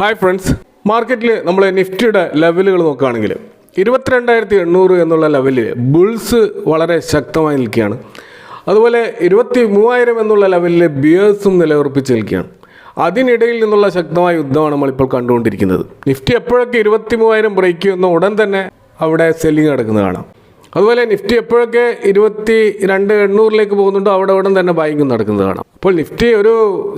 Hi friends, മാർക്കറ്റിൽ നമ്മൾ നിഫ്റ്റിയുടെ ലെവലുകൾ നോക്കുകയാണെങ്കിൽ 22,800 എന്നുള്ള ലെവലിൽ ബുൾസ് വളരെ ശക്തമായി നിൽക്കുകയാണ്. അതുപോലെ 23,000 എന്നുള്ള ലെവലിൽ ബിയേഴ്സും നിലയുറപ്പിച്ച് നിൽക്കുകയാണ്. അതിനിടയിൽ നിന്നുള്ള ശക്തമായ യുദ്ധമാണ് നമ്മളിപ്പോൾ കണ്ടുകൊണ്ടിരിക്കുന്നത്. നിഫ്റ്റി എപ്പോഴൊക്കെ 23,000 ബ്രേക്ക് ചെയ്യുന്ന ഉടൻ തന്നെ അവിടെ സെല്ലിങ് നടക്കുന്നത് കാണാം. അതുപോലെ നിഫ്റ്റി എപ്പോഴൊക്കെ 22,800 പോകുന്നുണ്ടോ അവിടെ ഉടൻ തന്നെ ബൈങ്ങും നടക്കുന്നത് കാണാം. അപ്പോൾ നിഫ്റ്റി ഒരു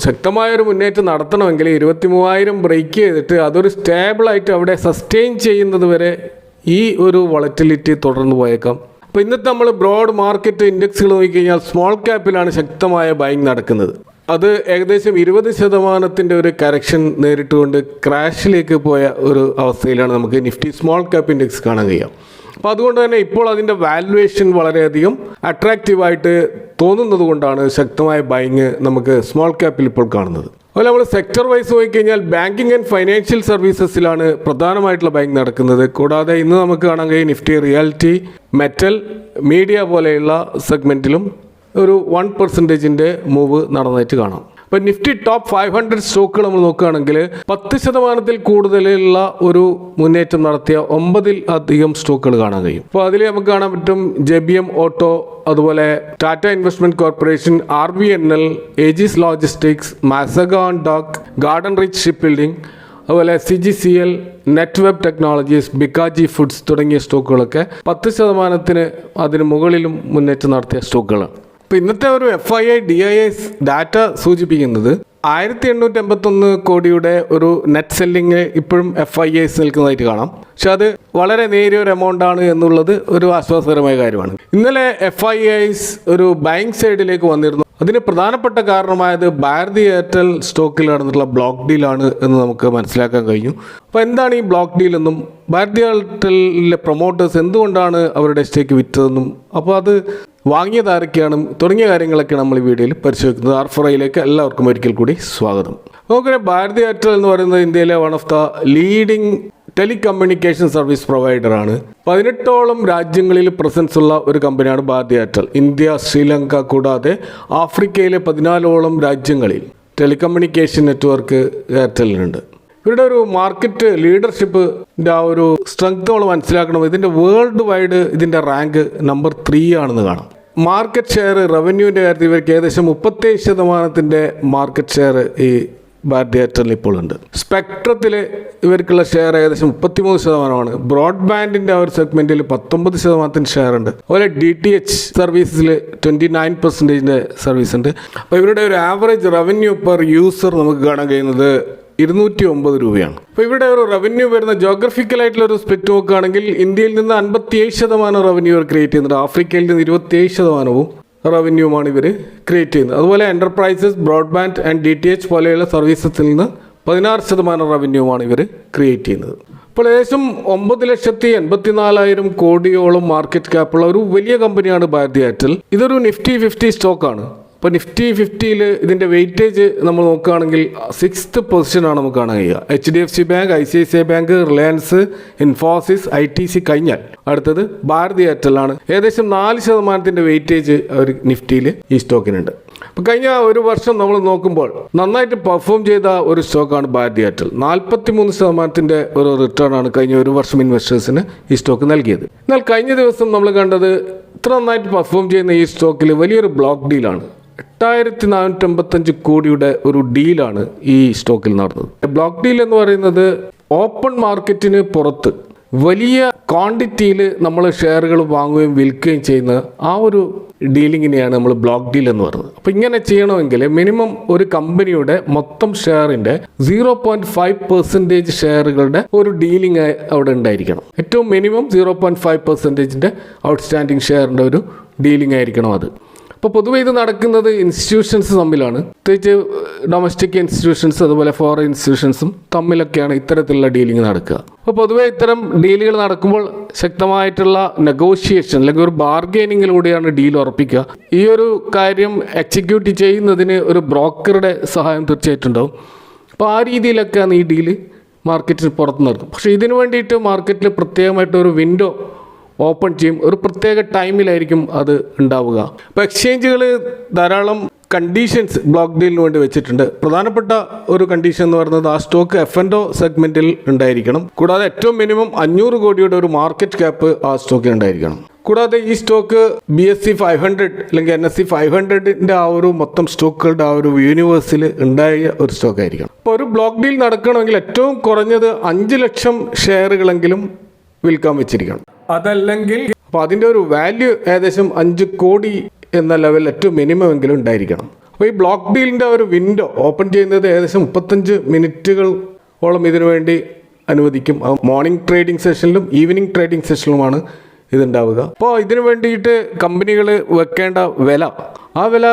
ശക്തമായൊരു മുന്നേറ്റം നടത്തണമെങ്കിൽ 23,000 ബ്രേക്ക് ചെയ്തിട്ട് അതൊരു സ്റ്റേബിളായിട്ട് അവിടെ സസ്റ്റെയിൻ ചെയ്യുന്നത് വരെ ഈ ഒരു വോളറ്റിലിറ്റി തുടർന്ന് പോയേക്കാം. അപ്പോൾ ഇന്നത്തെ നമ്മൾ ബ്രോഡ് മാർക്കറ്റ് ഇൻഡെക്സുകൾ നോക്കിക്കഴിഞ്ഞാൽ സ്മോൾ ക്യാപ്പിലാണ് ശക്തമായ ബൈങ് നടക്കുന്നത്. അത് ഏകദേശം 20% ഒരു കറക്ഷൻ നേരിട്ടുകൊണ്ട് ക്രാഷിലേക്ക് പോയ ഒരു അവസ്ഥയിലാണ് നമുക്ക് നിഫ്റ്റി സ്മോൾ ക്യാപ്പ് ഇൻഡെക്സ് കാണാൻ കഴിയുക. അപ്പോൾ അതുകൊണ്ട് തന്നെ ഇപ്പോൾ അതിൻ്റെ വാല്യുവേഷൻ വളരെയധികം അട്രാക്റ്റീവായിട്ട് തോന്നുന്നത് കൊണ്ടാണ് ശക്തമായ ബൈങ് നമുക്ക് സ്മോൾ ക്യാപ്പിൽ ഇപ്പോൾ കാണുന്നത്. അതുപോലെ നമ്മൾ സെക്ടർ വൈസ് നോക്കിക്കഴിഞ്ഞാൽ ബാങ്കിങ് ആൻഡ് ഫൈനാൻഷ്യൽ സർവീസസിലാണ് പ്രധാനമായിട്ടുള്ള ബൈങ് നടക്കുന്നത്. കൂടാതെ ഇന്ന് നമുക്ക് കാണാൻ കഴിയും നിഫ്റ്റി റിയാലിറ്റി, മെറ്റൽ, മീഡിയ പോലെയുള്ള സെഗ്മെൻറ്റിലും ഒരു 1% മൂവ് നടന്നതായിട്ട് കാണാം. ഇപ്പോൾ നിഫ്റ്റി ടോപ്പ് 500 സ്റ്റോക്കുകൾ നമ്മൾ നോക്കുകയാണെങ്കിൽ 10% കൂടുതലുള്ള ഒരു മുന്നേറ്റം നടത്തിയ 9 സ്റ്റോക്കുകൾ കാണാൻ കഴിയും. അപ്പോൾ അതിൽ നമുക്ക് കാണാൻ പറ്റും JBM ഓട്ടോ, അതുപോലെ Tata investment corporation, RVNL, Ageas logistics, Mazagon dock, garden rich ship building, അതുപോലെ CGCL, നെറ്റ്വെബ് ടെക്നോളജീസ്, ബിക്കാജി ഫുഡ്സ് തുടങ്ങിയ സ്റ്റോക്കുകളൊക്കെ 10% അതിന് മുകളിലും മുന്നേറ്റം നടത്തിയ സ്റ്റോക്കുകളാണ്. ഇപ്പോൾ ഇന്നത്തെ ഒരു FII DIS ഡാറ്റ സൂചിപ്പിക്കുന്നത് 1,881 കോടിയുടെ ഒരു നെറ്റ് സെല്ലിങ് ഇപ്പോഴും FIIs നിൽക്കുന്നതായിട്ട് കാണാം. പക്ഷെ അത് വളരെ നേരിയ ഒരു എമൗണ്ട് ആണ് എന്നുള്ളത് ഒരു ആശ്വാസകരമായ കാര്യമാണ്. ഇന്നലെ FIIs ഒരു ബൈങ് സൈഡിലേക്ക് വന്നിരുന്നു. അതിന് പ്രധാനപ്പെട്ട കാരണമായത് ഭാരതി എയർടെൽ സ്റ്റോക്കിൽ നടന്നിട്ടുള്ള ബ്ലോക്ക് ഡീലാണ് എന്ന് നമുക്ക് മനസ്സിലാക്കാൻ കഴിഞ്ഞു. അപ്പോൾ എന്താണ് ഈ ബ്ലോക്ക് ഡീൽ എന്നും ഭാരതി എയർടെലിലെ പ്രൊമോട്ടേഴ്സ് എന്തുകൊണ്ടാണ് അവരുടെ സ്റ്റേക്ക് വിറ്റതെന്നും അപ്പോൾ അത് വാങ്ങിയത് ആരൊക്കെയാണ് തുടങ്ങിയ കാര്യങ്ങളൊക്കെ നമ്മൾ ഈ വീഡിയോയിൽ പരിശോധിക്കുന്നത്. R4iലേക്ക് എല്ലാവർക്കും ഒരിക്കൽ കൂടി സ്വാഗതം. നമുക്കറിയാം ഭാരതി എയർടെൽ എന്ന് പറയുന്നത് ഇന്ത്യയിലെ one of the leading telecommunication service പ്രൊവൈഡറാണ്. 18ഓളം രാജ്യങ്ങളിൽ പ്രസൻസ് ഉള്ള ഒരു കമ്പനിയാണ് ഭാരതി എയർടെൽ. ഇന്ത്യ, ശ്രീലങ്ക കൂടാതെ ആഫ്രിക്കയിലെ 14ഓളം രാജ്യങ്ങളിൽ ടെലികമ്മ്യൂണിക്കേഷൻ നെറ്റ്വർക്ക് എയർടെലിനുണ്ട്. ഇവരുടെ ഒരു മാർക്കറ്റ് ലീഡർഷിപ്പിൻ്റെ ആ ഒരു സ്ട്രെങ്ത് നമ്മൾ മനസ്സിലാക്കണം. ഇതിൻ്റെ വേൾഡ് വൈഡ് ഇതിൻ്റെ റാങ്ക് നമ്പർ 3 ആണെന്ന് കാണാം. മാർക്കറ്റ് ഷെയർ, റവന്യൂവിൻ്റെ കാര്യത്തിൽ ഇവർക്ക് ഏകദേശം 37% മാർക്കറ്റ് ഷെയർ ഈ ഭാരതി എയർടെലിന് ഇപ്പോൾ ഉണ്ട്. സ്പെക്ട്രത്തിൽ ഇവർക്കുള്ള ഷെയർ ഏകദേശം 33%. ബ്രോഡ്ബാൻഡിൻ്റെ ആ ഒരു സെഗ്മെൻറ്റിൽ 19% ഷെയർ ഉണ്ട്. അതുപോലെ DTH സർവീസിൽ 29% സർവീസ് ഉണ്ട്. അപ്പോൾ ഇവരുടെ ഒരു ആവറേജ് റവന്യൂ പെർ യൂസർ നമുക്ക് കാണാൻ കഴിയുന്നത് 209 രൂപയാണ്. അപ്പോൾ ഇവിടെ ഒരു റവന്യൂ വരുന്ന ജോഗ്രഫിക്കലായിട്ടുള്ള ഒരു സ്പ്ലിറ്റ് നോക്കുകയാണെങ്കിൽ ഇന്ത്യയിൽ നിന്ന് 57% റവന്യൂ ഇവർ ക്രിയേറ്റ് ചെയ്യുന്നുണ്ട്. ആഫ്രിക്കയിൽ നിന്ന് 27% റവന്യൂമാണ് ഇവർ ക്രിയേറ്റ് ചെയ്യുന്നത്. അതുപോലെ എൻ്റർപ്രൈസസ്, ബ്രോഡ്ബാൻഡ് ആൻഡ് DTH പോലെയുള്ള സർവീസസിൽ നിന്ന് 16% റവന്യൂമാണ് ഇവർ ക്രിയേറ്റ് ചെയ്യുന്നത്. അപ്പോൾ ഏകദേശം 9,84,000 കോടിയോളം മാർക്കറ്റ് ക്യാപ്പുള്ള ഒരു വലിയ കമ്പനിയാണ് ഭാരതി എയർടെൽ. ഇതൊരു നിഫ്റ്റി 50 സ്റ്റോക്കാണ്. ഇപ്പോൾ നിഫ്റ്റി 50യിൽ ഇതിൻ്റെ വെയിറ്റേജ് നമ്മൾ നോക്കുകയാണെങ്കിൽ 6th പൊസിഷനാണ് നമുക്ക് കാണാൻ കഴിയുക. HDFC bank, ICICI bank, Reliance, Infosys, ITC കഴിഞ്ഞാൽ അടുത്തത് ഭാരതി എയർടെലാണ്. ഏകദേശം 4% വെയിറ്റേജ് അവർ നിഫ്റ്റിയിൽ ഈ സ്റ്റോക്കിനുണ്ട്. അപ്പോൾ കഴിഞ്ഞ ഒരു വർഷം നമ്മൾ നോക്കുമ്പോൾ നന്നായിട്ട് പെർഫോം ചെയ്ത ഒരു സ്റ്റോക്കാണ് ഭാരതി എയർടെൽ. 43% ഒരു റിട്ടേൺ ആണ് കഴിഞ്ഞ ഒരു വർഷം ഇൻവെസ്റ്റേഴ്സിന് ഈ സ്റ്റോക്ക് നൽകിയത്. എന്നാൽ കഴിഞ്ഞ ദിവസം നമ്മൾ കണ്ടത് ഇത്ര നന്നായിട്ട് പെർഫോം ചെയ്യുന്ന ഈ സ്റ്റോക്കിൽ വലിയൊരു ബ്ലോക്ക് ഡീലാണ്. 8,485 കോടിയുടെ ഒരു ഡീലാണ് ഈ സ്റ്റോക്കിൽ നടന്നത്. ബ്ലോക്ക് ഡീൽ എന്ന് പറയുന്നത് ഓപ്പൺ മാർക്കറ്റിന് പുറത്ത് വലിയ ക്വാണ്ടിറ്റിയിൽ നമ്മൾ ഷെയറുകൾ വാങ്ങുകയും വിൽക്കുകയും ചെയ്യുന്ന ആ ഒരു ഡീലിങ്ങിനെയാണ് നമ്മൾ ബ്ലോക്ക് ഡീൽ എന്ന് പറയുന്നത്. അപ്പോൾ ഇങ്ങനെ ചെയ്യണമെങ്കിൽ മിനിമം ഒരു കമ്പനിയുടെ മൊത്തം ഷെയറിൻ്റെ 0.5% ഷെയറുകളുടെ ഒരു ഡീലിംഗ് അവിടെ ഉണ്ടായിരിക്കണം. ഏറ്റവും മിനിമം 0.5% ഔട്ട്സ്റ്റാൻഡിങ് ഷെയറിൻ്റെ ഒരു ഡീലിംഗ് ആയിരിക്കണം അത്. അപ്പോൾ പൊതുവെ ഇത് നടക്കുന്നത് ഇൻസ്റ്റിറ്റ്യൂഷൻസ് തമ്മിലാണ്. പ്രത്യേകിച്ച് ഡൊമസ്റ്റിക് ഇൻസ്റ്റിറ്റ്യൂഷൻസ് അതുപോലെ ഫോറിൻ ഇൻസ്റ്റിറ്റ്യൂഷൻസും തമ്മിലൊക്കെയാണ് ഇത്തരത്തിലുള്ള ഡീലിംഗ് നടക്കുക. അപ്പോൾ പൊതുവെ ഇത്തരം ഡീലുകൾ നടക്കുമ്പോൾ ശക്തമായിട്ടുള്ള നെഗോഷിയേഷൻ അല്ലെങ്കിൽ ഒരു ബാർഗെയിനിങ്ങിലൂടെയാണ് ഡീൽ ഉറപ്പിക്കുക. ഈ ഒരു കാര്യം എക്സിക്യൂട്ട് ചെയ്യുന്നതിന് ഒരു ബ്രോക്കറുടെ സഹായം തീർച്ചയായിട്ടും ഉണ്ടാവും. അപ്പോൾ ആ രീതിയിലൊക്കെയാണ് ഈ ഡീല് മാർക്കറ്റിൽ പുറത്ത് നടത്തും. പക്ഷേ ഇതിനു വേണ്ടിയിട്ട് മാർക്കറ്റിൽ പ്രത്യേകമായിട്ടൊരു വിൻഡോ ഓപ്പൺ ചെയ്യും. ഒരു പ്രത്യേക ടൈമിലായിരിക്കും അത് ഉണ്ടാവുക. അപ്പോൾ എക്സ്ചേഞ്ചുകൾ ധാരാളം കണ്ടീഷൻസ് ബ്ലോക്ക് ഡീലിന് വേണ്ടി വെച്ചിട്ടുണ്ട്. പ്രധാനപ്പെട്ട ഒരു കണ്ടീഷൻ എന്ന് പറയുന്നത് ആ സ്റ്റോക്ക് F&O സെഗ്മെന്റിൽ ഉണ്ടായിരിക്കണം. കൂടാതെ ഏറ്റവും മിനിമം 500 കോടിയുടെ ഒരു മാർക്കറ്റ് ക്യാപ്പ് ആ സ്റ്റോക്കിൽ ഉണ്ടായിരിക്കണം. കൂടാതെ ഈ സ്റ്റോക്ക് BSE 500 അല്ലെങ്കിൽ NSE 500ന്റെ ആ ഒരു മൊത്തം സ്റ്റോക്കുകളുടെ ആ ഒരു യൂണിവേഴ്സിൽ ഉണ്ടായ ഒരു സ്റ്റോക്ക് ആയിരിക്കണം. അപ്പോൾ ഒരു ബ്ലോക്ക് ഡീൽ നടക്കണമെങ്കിൽ ഏറ്റവും കുറഞ്ഞത് 5 ലക്ഷം ഷെയറുകളെങ്കിലും വിൽക്കാൻ വെച്ചിരിക്കണം. അതല്ലെങ്കിൽ അപ്പോൾ അതിൻ്റെ ഒരു വാല്യൂ ഏകദേശം 5 കോടി എന്ന ലെവൽ ഏറ്റവും മിനിമം എങ്കിലും ഉണ്ടായിരിക്കണം. അപ്പോൾ ഈ ബ്ലോക്ക് ഡീലിൻ്റെ ഒരു വിൻഡോ ഓപ്പൺ ചെയ്യുന്നത് ഏകദേശം 35 മിനിറ്റുകളോളം ഇതിനു വേണ്ടി അനുവദിക്കും. മോർണിംഗ് ട്രേഡിംഗ് സെഷനിലും ഈവനിങ് ട്രേഡിംഗ് സെഷനിലുമാണ് ഇതുണ്ടാവുക. അപ്പോൾ ഇതിനു വേണ്ടിയിട്ട് കമ്പനികൾ വെക്കേണ്ട വില, ആ വില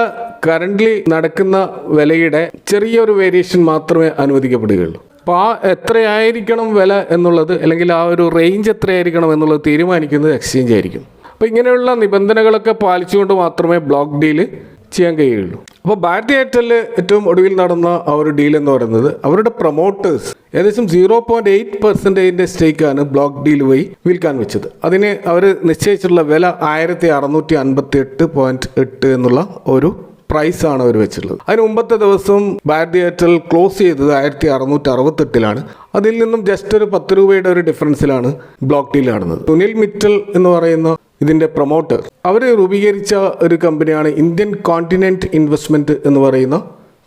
കറൻ്റ്ലി നടക്കുന്ന വിലയുടെ ചെറിയൊരു വേരിയേഷൻ മാത്രമേ അനുവദിക്കപ്പെടുകയുള്ളൂ. അപ്പോൾ ആ എത്രയായിരിക്കണം വില എന്നുള്ളത്, അല്ലെങ്കിൽ ആ ഒരു റേഞ്ച് എത്രയായിരിക്കണം എന്നുള്ളത് തീരുമാനിക്കുന്നത് എക്സ്ചേഞ്ച് ആയിരിക്കും. അപ്പോൾ ഇങ്ങനെയുള്ള നിബന്ധനകളൊക്കെ പാലിച്ചുകൊണ്ട് മാത്രമേ ബ്ലോക്ക് ഡീല് ചെയ്യാൻ കഴിയുള്ളൂ. അപ്പോൾ ഭാരതി എയർടെൽ ഏറ്റവും ഒടുവിൽ നടന്ന ആ ഒരു ഡീൽ എന്ന് പറയുന്നത് അവരുടെ പ്രൊമോട്ടേഴ്സ് ഏകദേശം 0.8% സ്റ്റേക്കാണ് ബ്ലോക്ക് ഡീൽ വഴി വിൽക്കാൻ വെച്ചത്. അതിന് അവർ നിശ്ചയിച്ചിട്ടുള്ള വില 1658.8 എന്നുള്ള ഒരു പ്രൈസാണ് അവർ വെച്ചിട്ടുള്ളത്. അതിന് മുമ്പത്തെ ദിവസം ഭാരതി എയർടെൽ ക്ലോസ് ചെയ്തത് 1668 അതിൽ നിന്നും ജസ്റ്റ് ഒരു 10 രൂപയുടെ ഒരു ഡിഫറൻസിലാണ് ബ്ലോക്ക് ഡീൽ നടന്നത്. സുനിൽ മിറ്റൽ എന്ന് പറയുന്ന ഇതിൻ്റെ പ്രൊമോട്ടർ അവർ രൂപീകരിച്ച ഒരു കമ്പനിയാണ് ഇന്ത്യൻ കോണ്ടിനെന്റ് ഇൻവെസ്റ്റ്മെന്റ് എന്ന് പറയുന്ന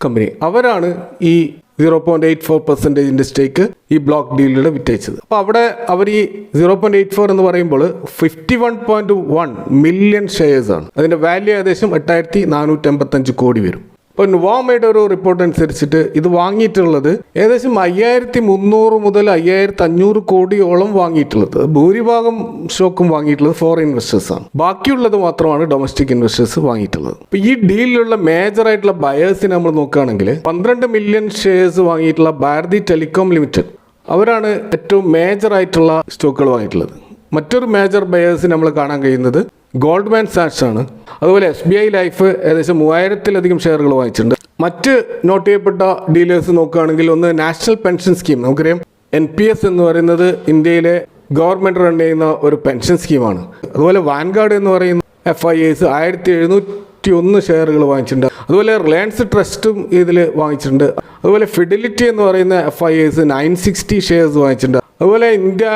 കമ്പനി. അവരാണ് ഈ 0.84% സ്റ്റേക്ക് ഈ ബ്ലോക്ക് ഡീലിലൂടെ വിറ്റയച്ചത്. അപ്പോൾ അവിടെ അവർ ഈ 0.84 എന്ന് പറയുമ്പോൾ 51.1 മില്യൺ ഷെയർസ് ആണ്. അതിൻ്റെ വാല്യൂ ഏകദേശം 8485 കോടി വരും. ഇപ്പോൾ നുവാമയുടെ ഒരു റിപ്പോർട്ട് അനുസരിച്ചിട്ട് ഇത് വാങ്ങിയിട്ടുള്ളത് ഏകദേശം 5300 മുതൽ 5500 കോടിയോളം വാങ്ങിയിട്ടുള്ളത്. ഭൂരിഭാഗം സ്റ്റോക്കും വാങ്ങിയിട്ടുള്ളത് ഫോറിൻ ഇൻവെസ്റ്റേഴ്സാണ്. ബാക്കിയുള്ളത് മാത്രമാണ് ഡൊമസ്റ്റിക് ഇൻവെസ്റ്റേഴ്സ് വാങ്ങിയിട്ടുള്ളത്. ഇപ്പോൾ ഈ ഡീലിലുള്ള മേജർ ആയിട്ടുള്ള ബയേഴ്സിനെ നമ്മൾ നോക്കുകയാണെങ്കിൽ 12 മില്യൺ ഷെയർസ് വാങ്ങിയിട്ടുള്ള ഭാരതി ടെലികോം ലിമിറ്റഡ്, അവരാണ് ഏറ്റവും മേജർ ആയിട്ടുള്ള സ്റ്റോക്കുകൾ വാങ്ങിയിട്ടുള്ളത്. മറ്റൊരു മേജർ ബയേഴ്സിന് നമ്മൾ കാണാൻ കഴിയുന്നത് ഗോൾഡ്മാൻ സാക്സ് ആണ്. അതുപോലെ SBI ലൈഫ് ഏകദേശം 3000-ലധികം ഷെയറുകൾ വാങ്ങിച്ചിട്ടുണ്ട്. മറ്റ് നോട്ട് ചെയ്യപ്പെട്ട ഡീലേഴ്സ് നോക്കുകയാണെങ്കിൽ ഒന്ന് നാഷണൽ പെൻഷൻ സ്കീം, നമുക്കറിയാം NPS എന്ന് പറയുന്നത് ഇന്ത്യയിലെ ഗവൺമെൻറ് റൺ ചെയ്യുന്ന ഒരു പെൻഷൻ സ്കീമാണ്. അതുപോലെ വാൻഗാർഡ് എന്ന് പറയുന്ന FIAs 1701 ഷെയറുകൾ വാങ്ങിച്ചിട്ടുണ്ട്. അതുപോലെ റിലയൻസ് ട്രസ്റ്റും ഇതിൽ വാങ്ങിച്ചിട്ടുണ്ട്. അതുപോലെ ഫിഡിലിറ്റി എന്ന് പറയുന്ന FIAs 960 ഷെയർസ് വാങ്ങിച്ചിട്ടുണ്ട്. അതുപോലെ ഇന്ത്യ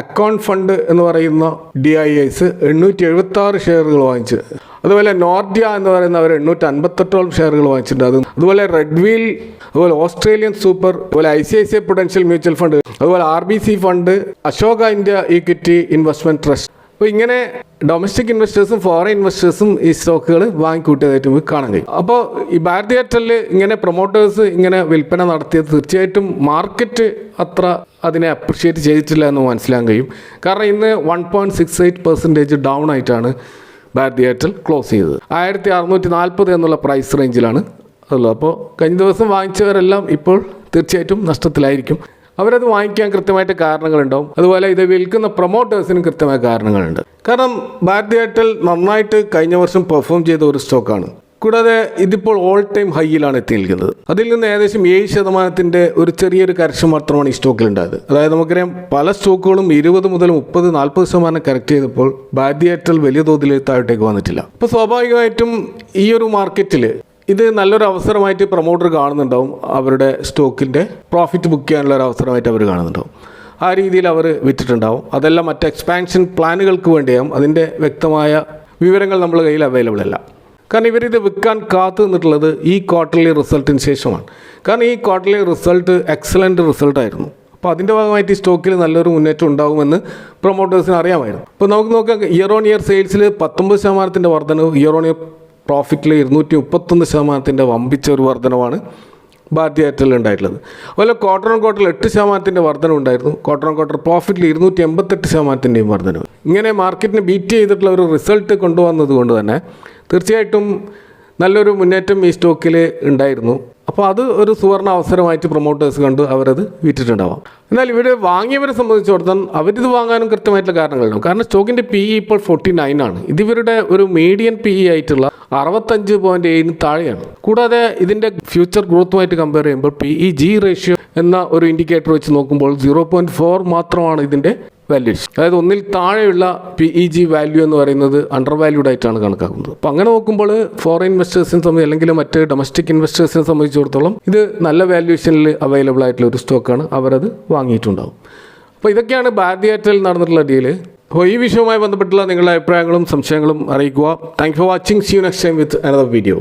അക്കൗണ്ട് ഫണ്ട് എന്ന് പറയുന്ന DIAs 876 ഷെയറുകൾ വാങ്ങിച്ചു. അതുപോലെ നോർഡിയ എന്ന് പറയുന്നവർ 858 ഷെയറുകൾ വാങ്ങിച്ചിട്ടുണ്ട്. അതുപോലെ റെഡ് വീൽ, അതുപോലെ ഓസ്ട്രേലിയൻ സൂപ്പർ, അതുപോലെ ICICI പ്രൊഡൻഷ്യൽ മ്യൂച്വൽ ഫണ്ട്, അതുപോലെ RBC fund, Ashoka India equity investment trust. അപ്പോൾ ഇങ്ങനെ ഡൊമസ്റ്റിക് ഇൻവെസ്റ്റേഴ്സും ഫോറിൻ ഇൻവെസ്റ്റേഴ്സും ഈ സ്റ്റോക്കുകൾ വാങ്ങിക്കൂട്ടിയതായിട്ട് നമുക്ക് കാണാൻ കഴിയും. അപ്പോൾ ഈ ഭാരതി എയർടെല്ലിൽ ഇങ്ങനെ പ്രൊമോട്ടേഴ്സ് ഇങ്ങനെ വിൽപ്പന നടത്തിയത് തീർച്ചയായിട്ടും മാർക്കറ്റ് അത്ര അതിനെ അപ്രിഷ്യേറ്റ് ചെയ്തിട്ടില്ല എന്ന് മനസ്സിലാക്കാൻ കഴിയും. കാരണം ഇന്ന് 1.68% ഡൗൺ ആയിട്ടാണ് ഭാരതി എയർടെൽ ക്ലോസ് ചെയ്തത്. 1640 എന്നുള്ള പ്രൈസ് റേഞ്ചിലാണ് ഉള്ളത്. അപ്പോൾ കഴിഞ്ഞ ദിവസം വാങ്ങിച്ചവരെല്ലാം ഇപ്പോൾ തീർച്ചയായിട്ടും നഷ്ടത്തിലായിരിക്കും. അവരത് വാങ്ങിക്കാൻ കൃത്യമായിട്ട് കാരണങ്ങളുണ്ടാവും. അതുപോലെ ഇത് വിൽക്കുന്ന പ്രൊമോട്ടേഴ്സിനും കൃത്യമായ കാരണങ്ങളുണ്ട്. കാരണം ഭാരതി എയർടെൽ നന്നായിട്ട് കഴിഞ്ഞ വർഷം പെർഫോം ചെയ്ത ഒരു സ്റ്റോക്കാണ്. കൂടാതെ ഇതിപ്പോൾ ഓൾ ടൈം ഹൈയിലാണ് എത്തി നിൽക്കുന്നത്. അതിൽ നിന്ന് ഏകദേശം 7% ഒരു ചെറിയൊരു കറക്ഷൻ മാത്രമാണ് ഈ സ്റ്റോക്കിൽ ഉണ്ടായത്. അതായത് നമുക്കറിയാം പല സ്റ്റോക്കുകളും 20 മുതൽ 30-40% കറക്റ്റ് ചെയ്തപ്പോൾ ഭാരതി എയർടെൽ വലിയ തോതിൽ താഴോട്ടേക്ക് വന്നിട്ടില്ല. അപ്പോൾ സ്വാഭാവികമായിട്ടും ഈ ഒരു മാർക്കറ്റിൽ ഇത് നല്ലൊരു അവസരമായിട്ട് പ്രൊമോട്ടർ കാണുന്നുണ്ടാവും. അവരുടെ സ്റ്റോക്കിൻ്റെ പ്രോഫിറ്റ് ബുക്ക് ചെയ്യാനുള്ള ഒരു അവസരമായിട്ട് അവർ കാണുന്നുണ്ടാവും. ആ രീതിയിൽ അവർ വിറ്റിട്ടുണ്ടാവും. അതെല്ലാം മറ്റ് എക്സ്പാൻഷൻ പ്ലാനുകൾക്ക് വേണ്ടിയാവും. അതിൻ്റെ വ്യക്തമായ വിവരങ്ങൾ നമ്മുടെ കയ്യിൽ അവൈലബിൾ അല്ല. കാരണം ഇവരിത് വിൽക്കാൻ കാത്തു നിന്നിട്ടുള്ളത് ഈ ക്വാർട്ടർലി റിസൾട്ടിന് ശേഷമാണ്. കാരണം ഈ ക്വാർട്ടർലി റിസൾട്ട് എക്സലൻറ്റ് റിസൾട്ടായിരുന്നു. അപ്പോൾ അതിൻ്റെ ഭാഗമായിട്ട് ഈ സ്റ്റോക്കിൽ നല്ലൊരു മുന്നേറ്റം ഉണ്ടാകുമെന്ന് പ്രൊമോട്ടേഴ്സിന് അറിയാമായിരുന്നു. ഇപ്പോൾ നമുക്ക് നോക്കാം, ഇയർ ഓൺ ഇയർ സെയിൽസിൽ 19% വർധനവ്, ഇയർ ഓൺ ഇയർ പ്രോഫിറ്റിൽ 231% വമ്പിച്ച ഒരു വർധനവാണ് ഭാരതി എയർടെൽ ഉണ്ടായിട്ടുള്ളത്. അതുപോലെ ക്വാർട്ടർ ഓൺ ക്വാർട്ടറിൽ 8% വർധനവ് ഉണ്ടായിരുന്നു. ക്വാർട്ടർ ഓൺ ക്വാർട്ടർ പ്രോഫിറ്റിൽ 288% വർധനവ്. ഇങ്ങനെ മാർക്കറ്റിനെ ബീറ്റ് ചെയ്തിട്ടുള്ള ഒരു റിസൾട്ട് കൊണ്ടുവന്നത് കൊണ്ട് തന്നെ തീർച്ചയായിട്ടും നല്ലൊരു മുന്നേറ്റം ഈ സ്റ്റോക്കിൽ ഉണ്ടായിരുന്നു. അപ്പോൾ അത് ഒരു സുവർണ അവസരമായിട്ട് പ്രൊമോട്ടേഴ്സ് കണ്ട് അവരത് വിറ്റിട്ടുണ്ടാവാം. എന്നാൽ ഇവർ വാങ്ങിയവരെ സംബന്ധിച്ചിടത്തോളം അവരിത് വാങ്ങാനും കൃത്യമായിട്ടുള്ള കാരണങ്ങളുണ്ടാവും. കാരണം സ്റ്റോക്കിൻ്റെ PE ഇപ്പോൾ 49 ആണ്. ഇത് ഇവരുടെ ഒരു മീഡിയൻ PE ആയിട്ടുള്ള 65.7 താഴെയാണ്. കൂടാതെ ഇതിൻ്റെ ഫ്യൂച്ചർ ഗ്രോത്തുമായിട്ട് കമ്പയർ ചെയ്യുമ്പോൾ PEG റേഷ്യോ എന്ന ഒരു ഇൻഡിക്കേറ്റർ വെച്ച് നോക്കുമ്പോൾ 0.4 മാത്രമാണ് ഇതിൻ്റെ വാല്യൂഷൻ. അതായത് ഒന്നിൽ താഴെയുള്ള PEG വാല്യൂ എന്ന് പറയുന്നത് അണ്ടർ വാല്യൂഡ് ആയിട്ടാണ് കണക്കാക്കുന്നത്. അപ്പോൾ അങ്ങനെ നോക്കുമ്പോൾ ഫോറിൻ ഇൻവെസ്റ്റേഴ്സിനെ സംബന്ധിച്ച് അല്ലെങ്കിൽ മറ്റ് ഡൊമസ്റ്റിക് ഇൻവെസ്റ്റേഴ്സിനെ സംബന്ധിച്ചിടത്തോളം ഇത് നല്ല വാല്യൂഷനിൽ അവൈലബിൾ ആയിട്ടുള്ള ഒരു സ്റ്റോക്കാണ്. അവരത് വാങ്ങിയിട്ടുണ്ടാവും. അപ്പോൾ ഇതൊക്കെയാണ് ഭാരതി എയർടെൽ നടന്നിട്ടുള്ള ഡീല്. അപ്പോൾ ഈ വിഷയവുമായി ബന്ധപ്പെട്ടുള്ള നിങ്ങളുടെ അഭിപ്രായങ്ങളും സംശയങ്ങളും അറിയിക്കുക. Thank you for watching. See you next time with another video.